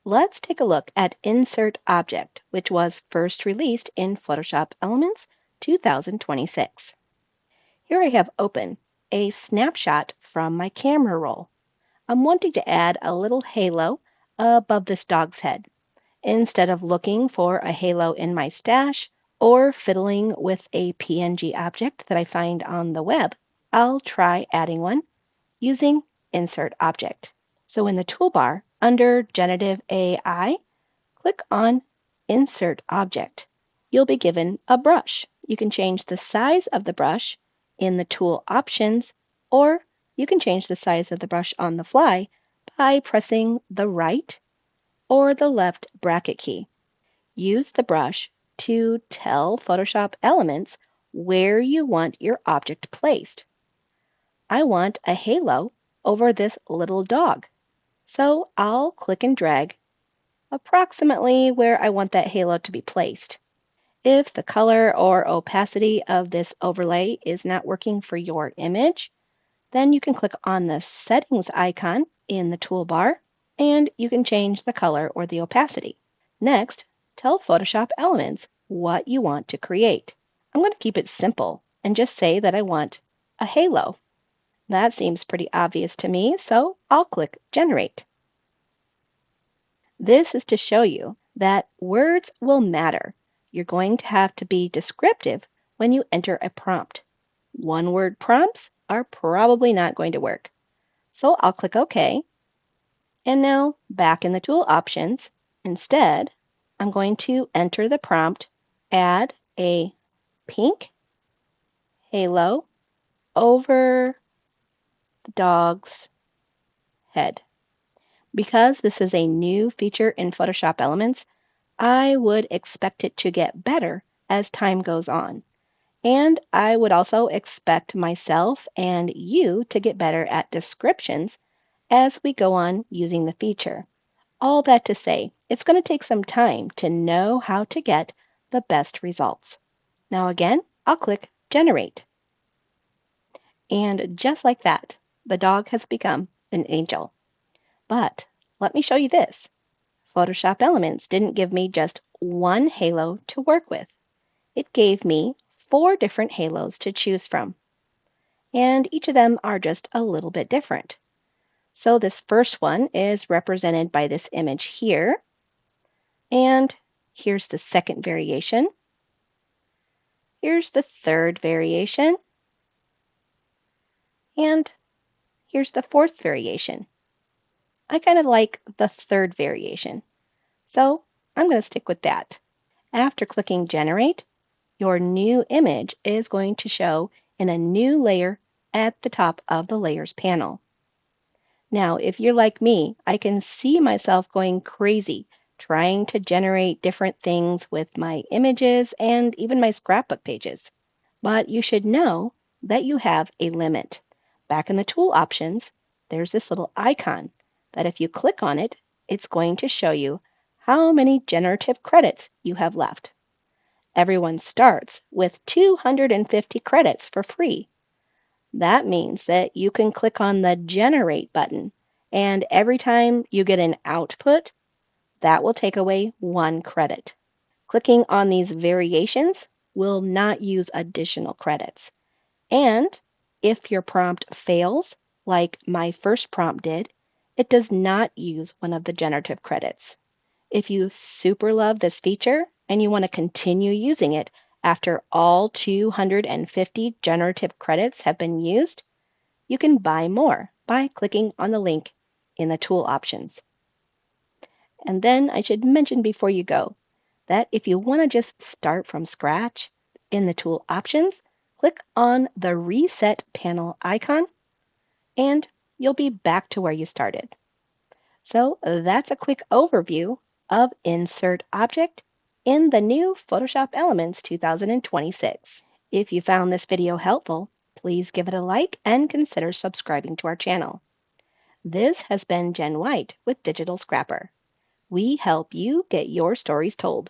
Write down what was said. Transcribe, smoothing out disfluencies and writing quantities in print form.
Let's take a look at Insert Object, which was first released in Photoshop Elements 2026. Here I have open a snapshot from my camera roll. I'm wanting to add a little halo above this dog's head. Instead of looking for a halo in my stash or fiddling with a PNG object that I find on the web, I'll try adding one using Insert Object. So in the toolbar, under Generative AI, click on Insert Object. You'll be given a brush. You can change the size of the brush in the tool options, or you can change the size of the brush on the fly by pressing the right or the left bracket key. Use the brush to tell Photoshop Elements where you want your object placed. I want a halo over this little dog, so I'll click and drag approximately where I want that halo to be placed. If the color or opacity of this overlay is not working for your image, then you can click on the settings icon in the toolbar and you can change the color or the opacity. Next, tell Photoshop Elements what you want to create. I'm going to keep it simple and just say that I want a halo. That seems pretty obvious to me, so I'll click Generate. This is to show you that words will matter. You're going to have to be descriptive when you enter a prompt. One-word prompts are probably not going to work. So I'll click OK. And now back in the tool options, instead, I'm going to enter the prompt, add a pink halo over the dog's head. Because this is a new feature in Photoshop Elements, I would expect it to get better as time goes on. And I would also expect myself and you to get better at descriptions as we go on using the feature. All that to say, it's going to take some time to know how to get the best results. Now again, I'll click Generate. And just like that, the dog has become an angel. But let me show you this. Photoshop Elements didn't give me just one halo to work with. It gave me 4 different halos to choose from. And each of them are just a little bit different. So this first one is represented by this image here. And here's the second variation. Here's the third variation. And here's the fourth variation. I kind of like the third variation, so I'm going to stick with that. After clicking Generate, your new image is going to show in a new layer at the top of the Layers panel. Now, if you're like me, I can see myself going crazy trying to generate different things with my images and even my scrapbook pages. But you should know that you have a limit. Back in the tool options, there's this little icon that if you click on it, it's going to show you how many generative credits you have left. Everyone starts with 250 credits for free. That means that you can click on the Generate button, and every time you get an output, that will take away 1 credit. Clicking on these variations will not use additional credits. And if your prompt fails, like my first prompt did, it does not use one of the generative credits. If you super love this feature and you want to continue using it after all 250 generative credits have been used, you can buy more by clicking on the link in the tool options. And then I should mention before you go that if you want to just start from scratch in the tool options, click on the Reset panel icon and you'll be back to where you started. So that's a quick overview of Insert Object in the new Photoshop Elements 2026. If you found this video helpful, please give it a like and consider subscribing to our channel. This has been Jen White with Digital Scrapper. We help you get your stories told.